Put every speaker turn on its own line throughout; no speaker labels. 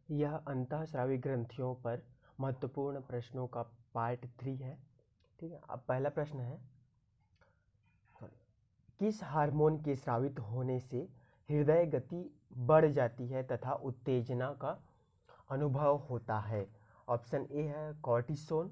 यह अंतःस्रावी ग्रंथियों पर महत्वपूर्ण प्रश्नों का पार्ट 3 है। ठीक है, अब पहला प्रश्न है, किस हार्मोन के स्रावित होने से हृदय गति बढ़ जाती है तथा उत्तेजना का अनुभव होता है? ऑप्शन ए है कॉर्टिसोन,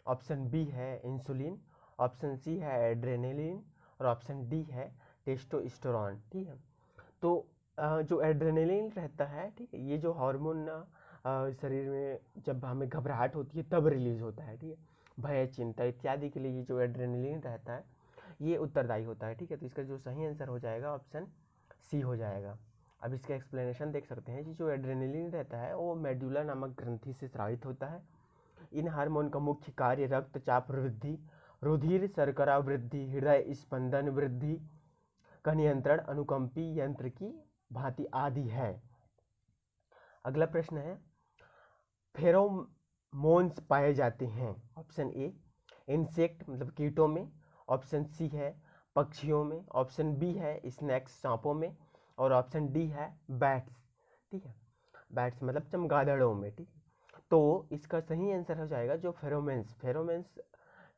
ऑप्शन बी है इंसुलिन, ऑप्शन सी है एड्रेनलिन और ऑप्शन डी है टेस्टोस्टेरोन। ठीक है, तो जो एड्रेनलिन रहता है, ठीक है, ये जो हार्मोन शरीर में जब हमें घबराहट होती है तब रिलीज होता है। ठीक है, भय, चिंता इत्यादि के लिए ये जो एड्रेनलिन रहता है ये उत्तरदायी होता है। ठीक है, तो इसका जो सही आंसर हो जाएगा ऑप्शन सी हो जाएगा। अब इसका एक्सप्लेनेशन देख सकते हैं कि जो एड्रेनलिन रहता है वो मेडुला नामक ग्रंथि से स्रावित होता है। इन हार्मोन का मुख्य कार्य रक्तचाप वृद्धि, रुधिर शर्करा वृद्धि, हृदय स्पंदन वृद्धि का नियंत्रण अनुकंपी यंत्र की भांति आदि है। अगला प्रश्न है, फेरोमोन्स पाए जाते हैं? ऑप्शन ए इंसेक्ट मतलब कीटों में, ऑप्शन सी है पक्षियों में, ऑप्शन बी है स्नैक्स सांपों में और ऑप्शन डी है बैट्स। ठीक है, बैट्स मतलब चमगादड़ों में। ठीक है, तो इसका सही आंसर हो जाएगा जो फेरोमेंस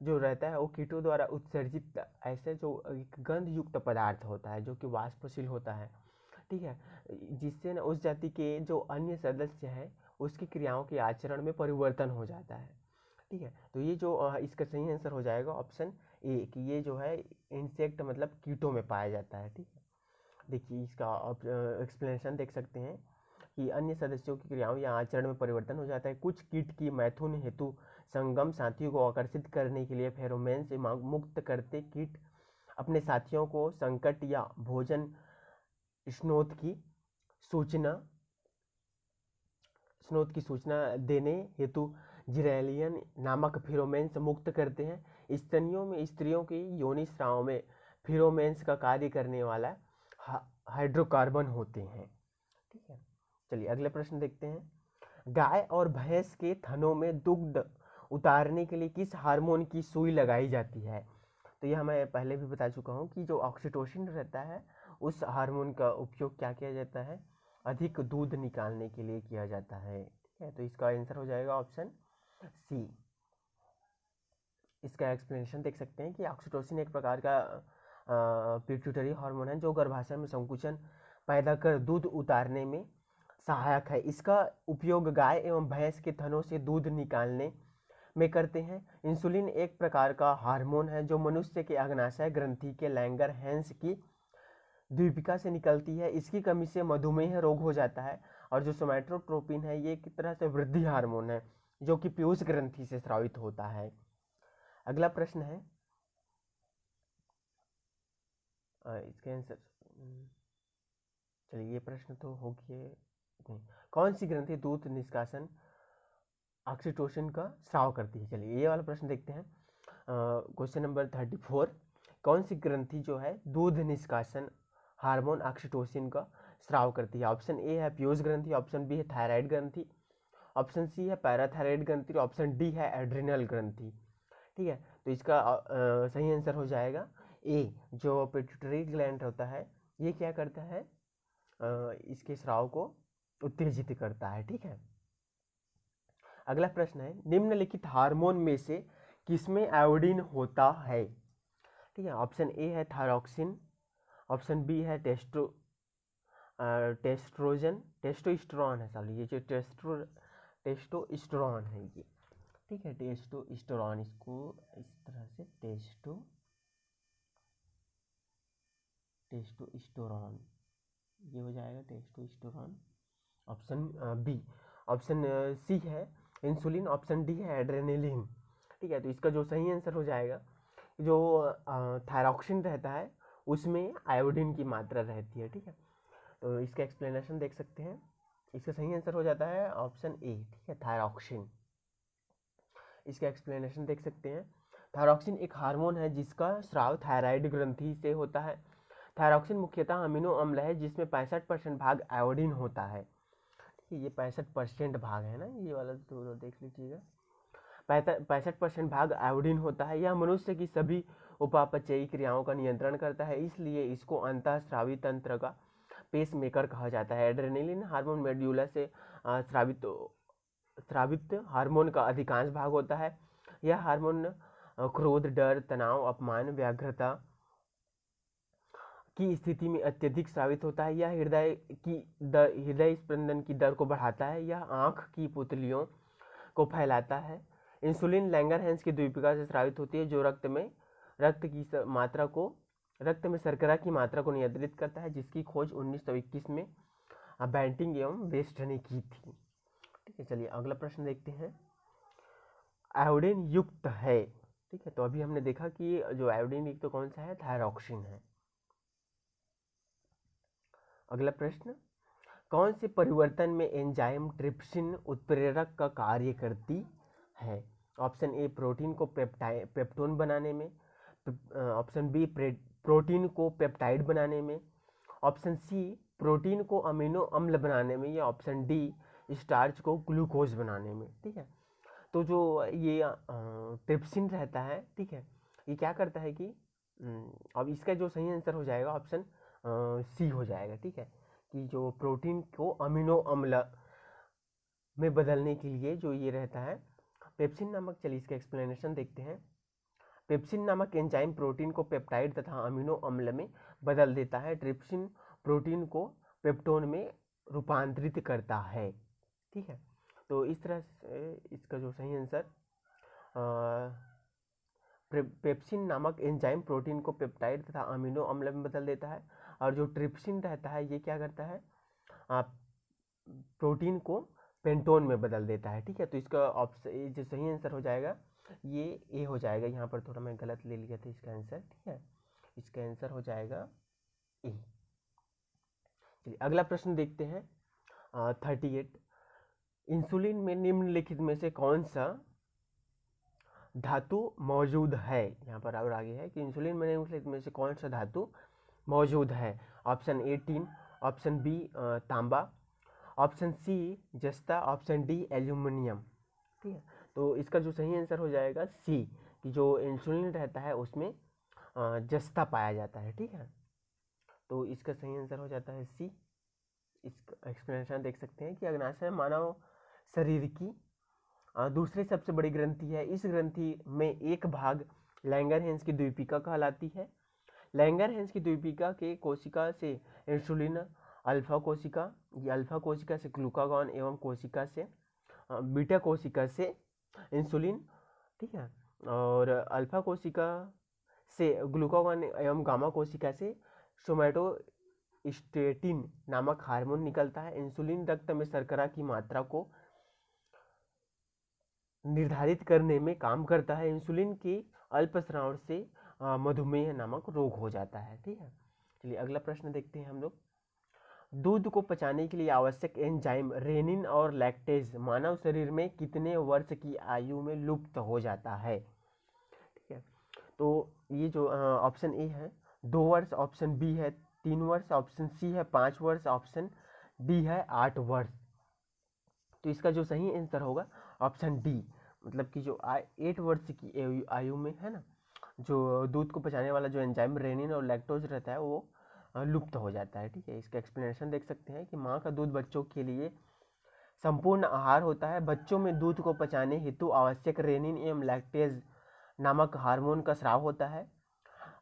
जो रहता है वो कीटों द्वारा उत्सर्जित ऐसे जो एक गंध युक्त पदार्थ होता है जो कि वाष्पशील होता है। ठीक है, जिससे ना उस जाति के जो अन्य सदस्य हैं उसकी क्रियाओं के आचरण में परिवर्तन हो जाता है। ठीक है, तो ये जो इसका सही आंसर हो जाएगा ऑप्शन ए कि ये जो है इंसेक्ट मतलब कीटों में पाया जाता है। ठीक है, देखिए इसका आप एक्सप्लेनेशन देख सकते हैं कि अन्य सदस्यों की क्रियाओं या आचरण में परिवर्तन हो जाता है। कुछ कीट की मैथुन हेतु संगम साथियों को आकर्षित करने के लिए फेरोमेन से मुक्त करते कीट अपने साथियों को संकट या भोजन स्नोथ की सूचना देने हेतु जिरेलियन नामक फिरोमेन्स मुक्त करते हैं। स्तनियों में स्त्रियों की योनि स्राव में फिरोमेन्स का कार्य करने वाला हाइड्रोकार्बन होते हैं। ठीक है, चलिए अगले प्रश्न देखते हैं। गाय और भैंस के थनों में दुग्ध उतारने के लिए किस हार्मोन की सुई लगाई जाती है? तो यह मैं पहले भी बता चुका हूँ कि जो ऑक्सीटोसिन रहता है उस हार्मोन का उपयोग क्या किया जाता है? अधिक दूध निकालने के लिए किया जाता है। ठीक है, तो इसका आंसर हो जाएगा ऑप्शन सी। इसका एक्सप्लेनेशन देख सकते हैं कि ऑक्सीटोसिन एक प्रकार का पिट्यूटरी हार्मोन है जो गर्भाशय में संकुचन पैदा कर दूध उतारने में सहायक है। इसका उपयोग गाय एवं भैंस के थनों से दूध निकालने में करते हैं। इंसुलिन एक प्रकार का हार्मोन है जो मनुष्य के अग्नाशय ग्रंथि के लैंगरहैंस की द्वीपिका से निकलती है। इसकी कमी से मधुमेह रोग हो जाता है। और जो सोमैटोट्रोपिन है ये एक तरह से वृद्धि हार्मोन है जो कि पीयूष ग्रंथि से स्रावित होता है। अगला प्रश्न है, इसका आंसर चलिए ये प्रश्न तो हो गया। कौन सी ग्रंथि दूध निष्कासन ऑक्सीटोसिन का स्राव करती है? चलिए ये वाला प्रश्न देखते हैं। क्वेश्चन नंबर 34, कौन सी ग्रंथि जो है दूध निष्कासन हार्मोन ऑक्सीटोसिन का स्राव करती है? ऑप्शन ए है पीयूष ग्रंथि, ऑप्शन बी है थायराइड ग्रंथि, ऑप्शन सी है पैराथायराइड ग्रंथि, ऑप्शन डी है एड्रिनल ग्रंथि। ठीक है, तो इसका सही आंसर हो जाएगा ए। जो पिट्यूटरी ग्लैंड होता है ये क्या करता है? इसके स्राव को उत्तेजित करता है। ठीक है, अगला प्रश्न है, निम्नलिखित हार्मोन में से किसमें आयोडीन होता है? ठीक है, ऑप्शन ए है थायरॉक्सिन, ऑप्शन बी है टेस्टोस्टेरोन है। सॉरी, ये जो टेस्टोस्टेरोन है ये। ठीक है, टेस्टोस्टेरोन, इसको इस तरह से टेस्टोस्टेरोन ये हो जाएगा testosterone. Option B. Option C है इंसुलिन, ऑप्शन डी है एड्रेनलिन। ठीक है, तो इसका जो सही आंसर हो जाएगा, जो थायरॉक्सिन रहता है उसमें आयोडीन की मात्रा रहती है। ठीक है, तो इसका एक्सप्लेनेशन देख सकते हैं। इसका सही आंसर हो जाता है ऑप्शन ए। ठीक है, थायरॉक्सिन। इसका एक्सप्लेनेशन देख सकते हैं। थायरॉक्सिन एक हार्मोन है जिसका स्राव थायराइड ग्रंथि से होता है। थायरॉक्सिन मुख्यतः अमीनो अम्ल है जिसमें 65% भाग आयोडीन होता है। ये 65% भाग है ना, ये वाला तो देख लीजिएगा। 65% भाग आयोडीन होता है। यह मनुष्य की सभी उपापचयी क्रियाओं का नियंत्रण करता है, इसलिए इसको अंतःस्रावी तंत्र का पेस मेकर कहा जाता है। एड्रेनलिन हार्मोन मेड्यूला से स्रावित हार्मोन का अधिकांश भाग होता है। यह हार्मोन क्रोध, डर, तनाव, अपमान, व्याघ्रता की स्थिति में अत्यधिक स्रावित होता है। यह हृदय स्पंदन की दर को बढ़ाता है। यह आंख की पुतलियों को फैलाता है। इंसुलिन लैंगरहैंस की द्वीपिका से स्रावित होती है, जो रक्त में शर्करा की मात्रा को नियंत्रित करता है, जिसकी खोज 1921 में बैंटिंग एवं वेस्ट ने की थी। ठीक है, चलिए अगला प्रश्न देखते हैं। आयोडीन युक्त है। ठीक है, तो अभी हमने देखा कि जो आयोडीन युक्त तो कौन सा है, थायरॉक्सिन है। अगला प्रश्न, कौन से परिवर्तन में एंजाइम ट्रिप्सिन उत्प्रेरक का कार्य करती है? ऑप्शन ए प्रोटीन को पेप्टोन बनाने में, ऑप्शन बी प्रोटीन को पेप्टाइड बनाने में, ऑप्शन सी प्रोटीन को अमीनो अम्ल बनाने में, या ऑप्शन डी स्टार्च को ग्लूकोज बनाने में। ठीक है, तो जो ये ट्रिप्सिन रहता है, ठीक है, ये क्या करता है कि अब इसका जो सही आंसर हो जाएगा ऑप्शन सी हो जाएगा। ठीक है, कि जो प्रोटीन को अमीनो अम्ल में बदलने के लिए जो ये रहता है पेप्सिन नामक, चलिए इसका एक्सप्लेनेशन देखते हैं। पेप्सिन नामक एंजाइम प्रोटीन को पेप्टाइड तथा अमीनो अम्ल में बदल देता है। ट्रिप्सिन प्रोटीन को पेप्टोन में रूपांतरित करता है। ठीक है, तो इस तरह से इसका जो सही आंसर पेप्सिन नामक एंजाइम प्रोटीन को पेप्टाइड तथा अमीनो अम्ल में बदल देता है, और जो ट्रिप्सिन रहता है ये क्या करता है, प्रोटीन को पेंटोन में बदल देता है। ठीक है, तो इसका ऑप्शन जो सही आंसर हो जाएगा ये ए हो जाएगा। यहाँ पर थोड़ा मैं गलत ले लिया था इसका आंसर। ठीक है, इसका आंसर हो जाएगा ए। चलिए अगला प्रश्न देखते हैं। 38, इंसुलिन में निम्नलिखित में से कौन सा धातु मौजूद है? यहाँ पर और आगे है कि इंसुलिन में निम्नलिखित में से कौन सा धातु मौजूद है? Option A tin, option B तांबा, ऑप्शन सी जस्ता, ऑप्शन डी एल्यूमिनियम। ठीक है, तो इसका जो सही आंसर हो जाएगा सी, कि जो इंसुलिन रहता है उसमें जस्ता पाया जाता है। ठीक है, तो इसका सही आंसर हो जाता है सी। इसका एक्सप्लेनेशन देख सकते हैं कि अग्नाशय मानव शरीर की दूसरी सबसे बड़ी ग्रंथि है। इस ग्रंथि में एक भाग लैंगरहैंस की द्वीपिका कहलाती है। लैंगरहैंस की द्वीपिका के कोशिका से इंसुलिन, अल्फा कोशिका से ग्लूकागॉन एवं कोशिका से बीटा कोशिका से इंसुलिन। ठीक है, और अल्फा कोशिका से ग्लूकागॉन एवं गामा कोशिका से सोमैटोस्टेटिन नामक हार्मोन निकलता है। इंसुलिन रक्त में शर्करा की मात्रा को निर्धारित करने में काम करता है। इंसुलिन के अल्पस्राव से मधुमेह नामक रोग हो जाता है। ठीक है, चलिए अगला प्रश्न देखते हैं हम लोग। दूध को पचाने के लिए आवश्यक एंजाइम रेनिन और लैक्टेज मानव शरीर में कितने वर्ष की आयु में लुप्त हो जाता है? ठीक है, तो ये जो ऑप्शन ए है 2 वर्ष, ऑप्शन बी है 3 वर्ष, ऑप्शन सी है 5 वर्ष, ऑप्शन डी है 8 वर्ष। तो इसका जो सही आंसर होगा ऑप्शन डी, मतलब कि जो 8 वर्ष की आयु में है ना, जो दूध को पचाने वाला जो एंजाइम रेनिन और लैक्टोज रहता है वो लुप्त हो जाता है। ठीक है, इसका एक्सप्लेनेशन देख सकते हैं कि माँ का दूध बच्चों के लिए संपूर्ण आहार होता है। बच्चों में दूध को पचाने हेतु आवश्यक रेनिन एवं लैक्टेज नामक हार्मोन का स्राव होता है।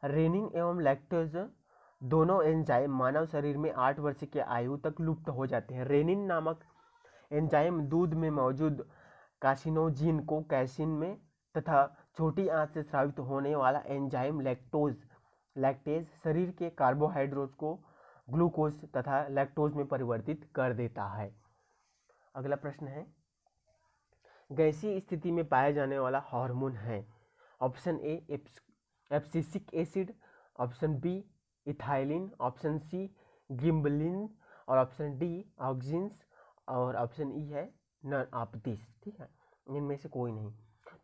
रेनिन एवं लैक्टेज दोनों एंजाइम मानव शरीर में 8 वर्ष की आयु तक लुप्त हो जाते हैं। रेनिन नामक एंजाइम दूध में मौजूद कार्सिनोजिन को कैसिन में तथा छोटी आंच से स्रावित होने वाला एंजाइम लैक्टेज शरीर के कार्बोहाइड्रेट को ग्लूकोज तथा लैक्टोज में परिवर्तित कर देता है। अगला प्रश्न है, गैसीय स्थिति में पाया जाने वाला हार्मोन है? Option A abscisic acid, option B ethylene, option C gibberellin, और ऑप्शन डी ऑक्सिन्स, और ऑप्शन ई है नन ऑफ दिस। ठीक है, इनमें से कोई नहीं।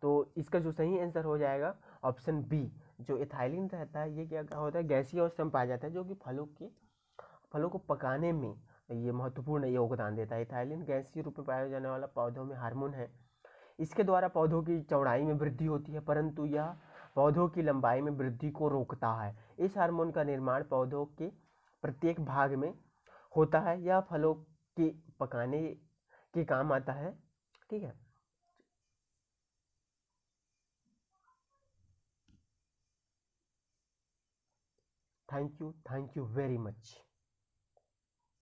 तो इसका जो सही आंसर हो जाएगा ऑप्शन बी, जो इथाइलिन रहता है ये क्या होता है, गैसीय अवस्था में पाया जाता है, जो कि फलों को पकाने में ये महत्वपूर्ण योगदान देता है। इथाइलिन गैसीय रूप में पाया जाने वाला पौधों में हार्मोन है। इसके द्वारा पौधों की चौड़ाई में वृद्धि होती है, परंतु यह पौधों की लंबाई में वृद्धि को रोकता है। इस हार्मोन का निर्माण पौधों के प्रत्येक भाग में होता है। यह फलों के पकाने के काम आता है। ठीक है, थैंक यू वेरी मच।